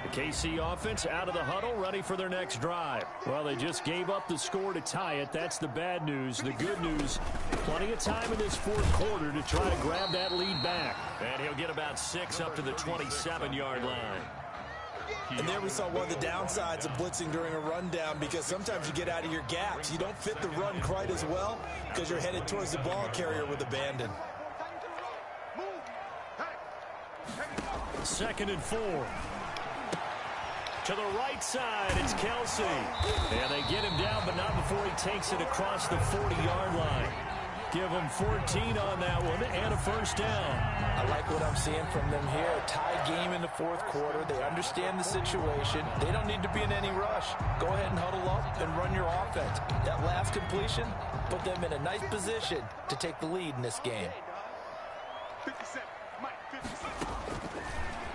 The KC offense out of the huddle, ready for their next drive. Well, they just gave up the score to tie it. That's the bad news. The good news, plenty of time in this 4th quarter to try to grab that lead back. And he'll get about 6 up to the 27-yard line. And there we saw one of the downsides of blitzing during a rundown, because sometimes you get out of your gaps. You don't fit the run quite as well because you're headed towards the ball carrier with abandon. 2nd and 4. To the right side, it's Kelsey. And they get him down, but not before he takes it across the 40-yard line. Give them 14 on that one and a 1st down. I like what I'm seeing from them here. A tie game in the 4th quarter. They understand the situation. They don't need to be in any rush. Go ahead and huddle up and run your offense. That last completion put them in a nice position to take the lead in this game. 57. Mike, 57.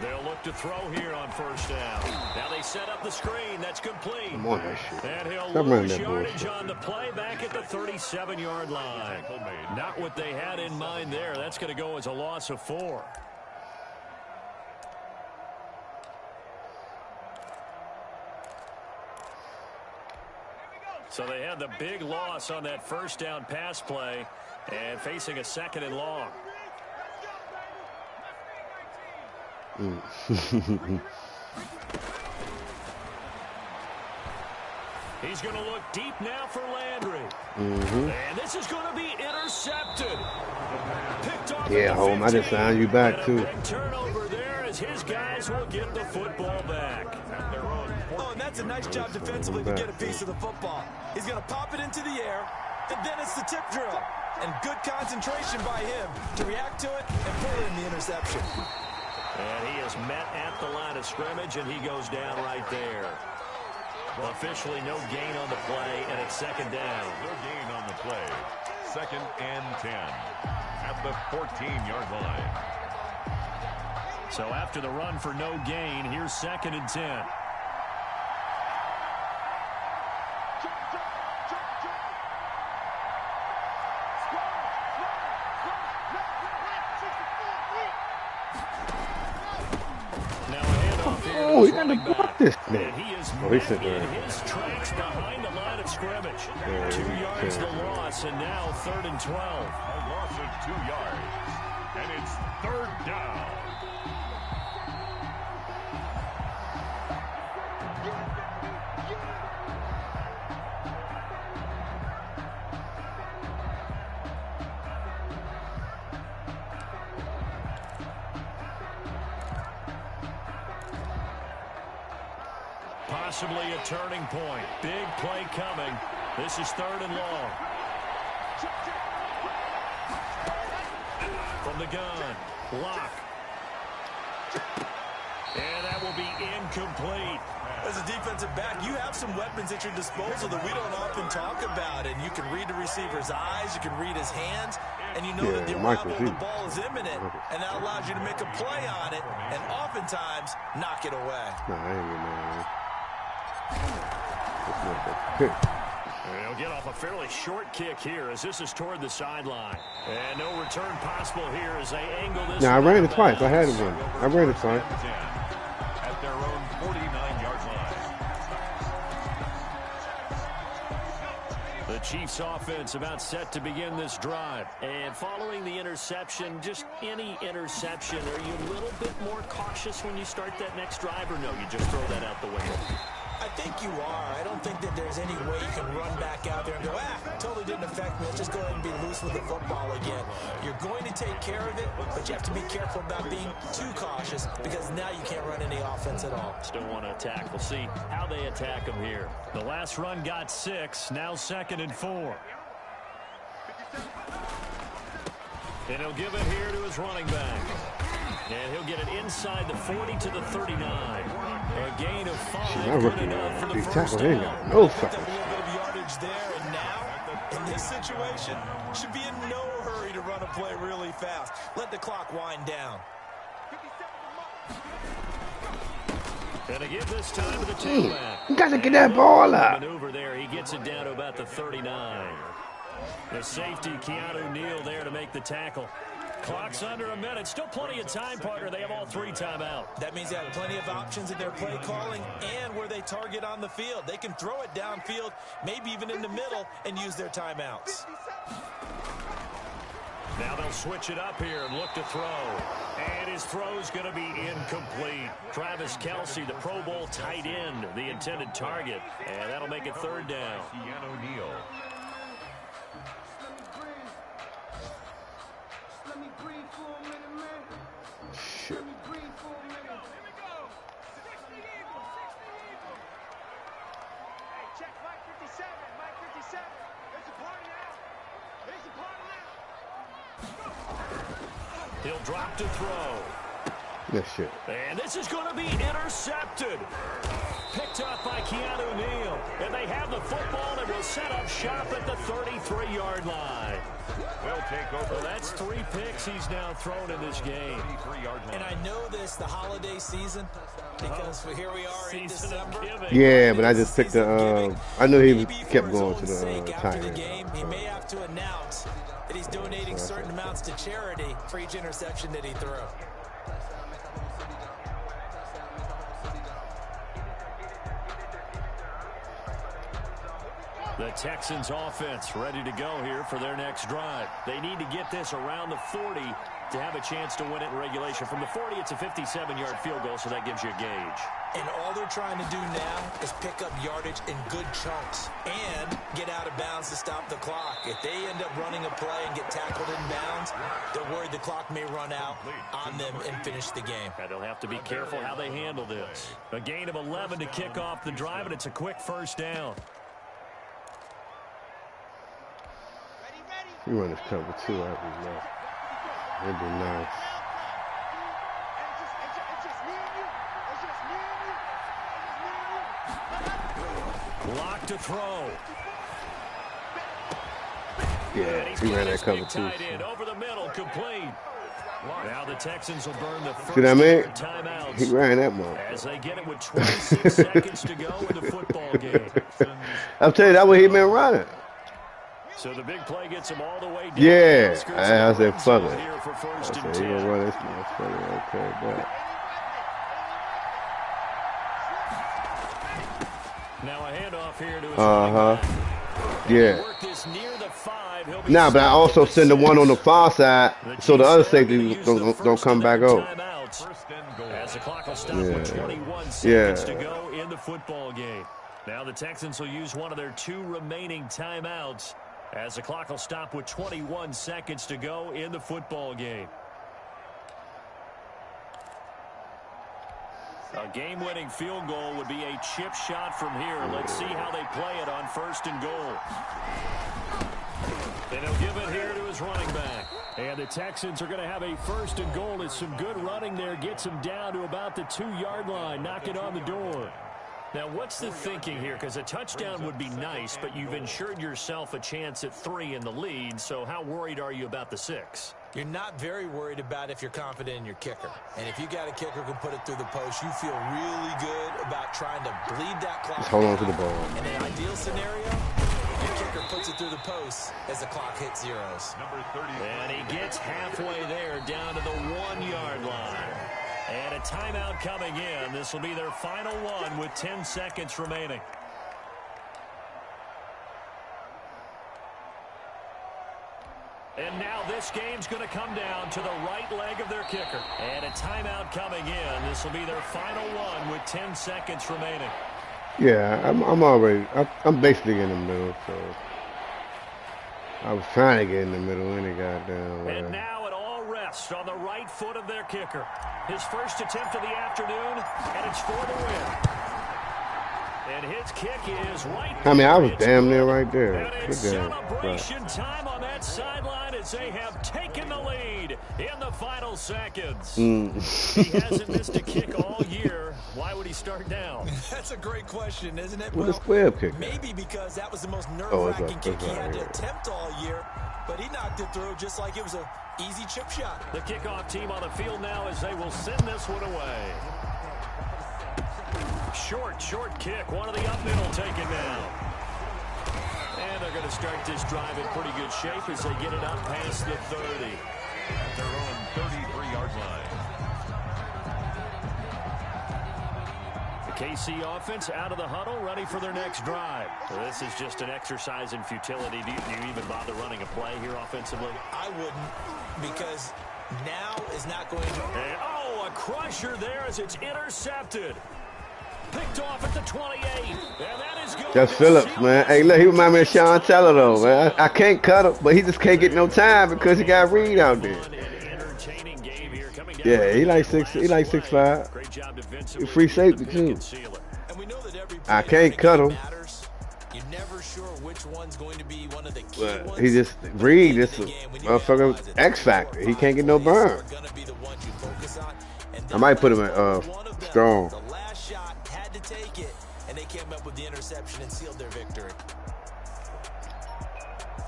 They'll look to throw here on 1st down. Now they set up the screen. That's complete. Come on, that shit. And he'll Stop running lose that yardage bullshit. on the play back at the 37-yard line. Not what they had in mind there. That's going to go as a loss of 4. So they had the big loss on that 1st down pass play and facing a 2nd and long. He's going to look deep now for Landry. And this is going to be intercepted. Picked off Yeah, Holmes, I just signed you back, too. Big turnover there as his guys will get the football back. Oh, and that's a nice job defensively to get a piece of the football. He's going to pop it into the air, and then it's the tip drill. And good concentration by him to react to it and pull in the interception. And he is met at the line of scrimmage, and he goes down right there. Officially no gain on the play, and it's 2nd down. No gain on the play. 2nd and 10 at the 14-yard line. So after the run for no gain, here's 2nd and 10. Oh, he got to block this man. Oh, he said that. His tracks behind the line of scrimmage. 2 yards the loss, and now 3rd and 12. A loss of 2 yards. And it's 3rd down. Possibly a turning point. Big play coming. This is 3rd and long. From the gun. Lock. And that will will be incomplete. As a defensive back, you have some weapons at your disposal that we don't often talk about. And you can read the receiver's eyes, you can read his hands, and you know that the arrival of the ball is imminent. And that allows you to make a play on it and oftentimes knock it away. Nah, I ain't getting that. He'll get off a fairly short kick here as this is toward the sideline. And no return possible here as they angle this. Now, I ran it twice. I had it one. I ran it twice. At their own 49-yard line. The Chiefs offense about set to begin this drive. And following the interception, just any interception, are you a little bit more cautious when you start that next drive, or no, you just throw that out the window? I think you are. I don't think that there's any way you can run back out there and go, totally didn't affect me. Let's just go ahead and be loose with the football again. You're going to take care of it, but you have to be careful about being too cautious because now you can't run any offense at all. Still want to attack. We'll see how they attack him here. The last run got 6, now 2nd and 4. And he'll give it here to his running back. And he'll get it inside the 40 to the 39. A gain of 5. Good enough for the first down. No A little bit of yardage there, and now, in this situation, should be in no hurry to run a play really fast. Let the clock wind down. And to give this time to the tailback. You got to get that ball up. Maneuver there. He gets it down to about the 39. The safety, Keanu Neal, there to make the tackle. Clock's under a minute. Still plenty of time, partner. They have all 3 timeout. That means they have plenty of options in their play calling and where they target on the field. They can throw it downfield, maybe even in the middle, and use their timeouts. Now they'll switch it up here and look to throw. And his throw's going to be incomplete. Travis Kelce, the Pro Bowl tight end, the intended target. And that'll make it 3rd down. Keanu Neal. Shit. He'll drop to throw. That shit. And this is going to be intercepted. Picked up by Keanu Neal. And they have the football and will set up shop at the 33-yard line. Will take over. Well, that's 3 picks he's now thrown in this game. And I know this, the holiday season, because here we are in December. Yeah, but I just picked the, I knew he kept going to the tight end. end. He may have to announce that he's donating certain amounts to charity for each interception that he threw. The Texans offense ready to go here for their next drive. They need to get this around the 40 to have a chance to win it in regulation. From the 40, it's a 57-yard field goal, so that gives you a gauge. And all they're trying to do now is pick up yardage in good chunks and get out of bounds to stop the clock. If they end up running a play and get tackled in bounds, they're worried the clock may run out on them and finish the game. And they'll have to be careful how they handle this. A gain of 11 to kick off the drive, and it's a quick 1st down. You run this cover 2, that'd be nice. That'd be nice. Lock to throw. Yeah, he ran that cover 2. Over the middle, complete. Now the Texans will burn the first timeouts. He ran that one. As they get it with 26 seconds to go in the football game. I'll tell you, that's what he been running. So the big play gets him all the way down. Yeah, I said, fuck it. Here for 1st and 10. He gonna run this motherfucker. Okay, but. Now a handoff here to his Yeah. work this near the 5. Nah, but I also send the one on the far side so the other safety don't come back out. As the clock will stop with 21 seconds to go in the football game. Now the Texans will use one of their 2 remaining timeouts as the clock will stop with 21 seconds to go in the football game. A game-winning field goal would be a chip shot from here. Let's see how they play it on 1st and goal. And he'll give it here to his running back. And the Texans are going to have a 1st and goal. It's some good running there. Gets them down to about the 2-yard line. Knocking on the door. Now, what's the thinking here? Because a touchdown would be nice, but you've ensured yourself a chance at 3 in the lead. So how worried are you about the 6? You're not very worried about if you're confident in your kicker. And if you got a kicker who can put it through the post, you feel really good about trying to bleed that clock. Just hold on to the ball. In an ideal scenario, your kicker puts it through the post as the clock hits zeros. Number 30. And he gets halfway there down to the 1-yard line. And a timeout coming in. This will be their final one with 10 seconds remaining. And now this game's going to come down to the right leg of their kicker. And a timeout coming in. This will be their final one with 10 seconds remaining. Yeah, I'm basically in the middle, so I was trying to get in the middle and it got down. And now it all rests on the right foot of their kicker. His first attempt of the afternoon, and it's for the win. And his kick is right. I mean, I was damn near right there. And it's celebration time on that sideline as they have taken the lead in the final seconds. He hasn't missed a kick all year. Why would he start down? That's a great question, isn't it? With a square kick. Maybe because that was the most nerve-wracking kick he had to attempt all year. But he knocked it through just like it was an easy chip shot. The kickoff team on the field now as they will send this one away. Short kick. One of the up middle taken down. And they're going to start this drive in pretty good shape as they get it up past the 30. At their own 33-yard line. The KC offense out of the huddle, ready for their next drive. Well, this is just an exercise in futility. Do you even bother running a play here offensively? I wouldn't, because now is not going to... And, a crusher there as it's intercepted. Picked off at the 28. And that is good. That's Phillips, man. Hey, look, he remind me of Sean Teller, though, man. I can't cut him, but he just can't get no time because he got Reed out there. Yeah, he like 6'5". Great job He free safety, too. And we know that every I can't cut him. You're never sure which one's going to be one of the key But ones. he just, Reed, this is motherfucker X Factor. He can't get no burn. I might put him at strong. The last shot had to take it, and they came up with the interception and sealed their victory.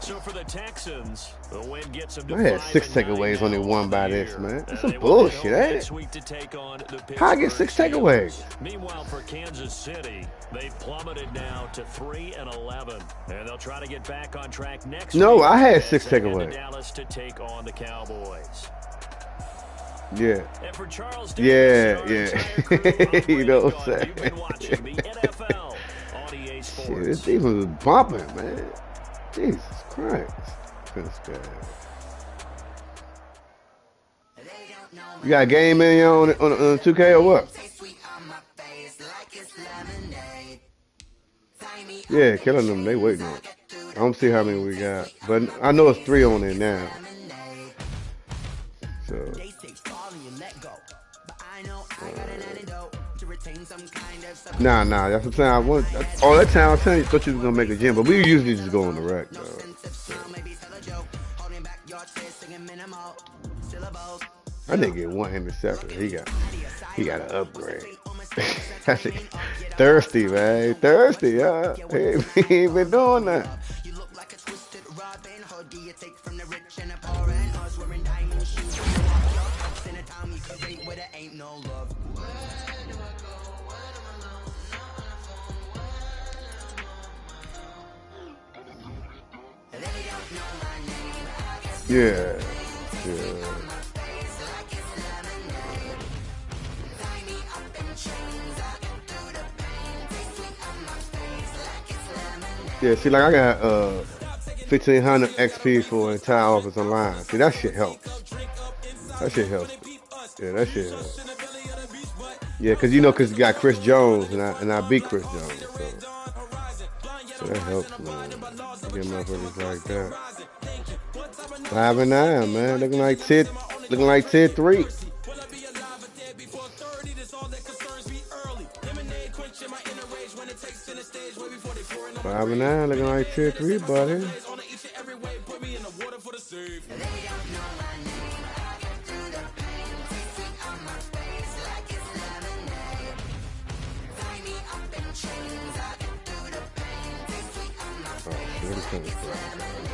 So for the Texans, the win gets them to I had 6 takeaways, only won by this, man. That's some bullshit, ain't it? How I get 6 takeaways? Meanwhile, for Kansas City, they've plummeted now to 3-11, and they'll try to get back on track next week. No, I had 6 takeaways. Dallas to take on the Cowboys. Yeah. And for Charles Yeah. you know what I'm saying? You've been watching the NFL on EA Sports. Shit, this defense was bumping, man. Jesus Christ. This guy. You got a game in on 2K or what? Yeah, killing them. They waiting on it. I don't see how many we got, but I know it's 3 on there now. So. Nah, that's the time I want. All that time I thought you was gonna make a gym, but we usually just go on the rack, though. So. I didn't get 1 interception. He got an upgrade. Thirsty, man. Thirsty, huh? He ain't been doing that. Yeah. Yeah, see, like I got 1,500 XP for an entire offensive line. See, that shit helps. That shit helps. Yeah, that shit helps. Yeah, because you got Chris Jones, and I beat Chris Jones, so that helps, man. Get motherfuckers like that. 5-9, man. Looking like tier 3. 5-9, looking like tier 3, buddy. Oh, really kind of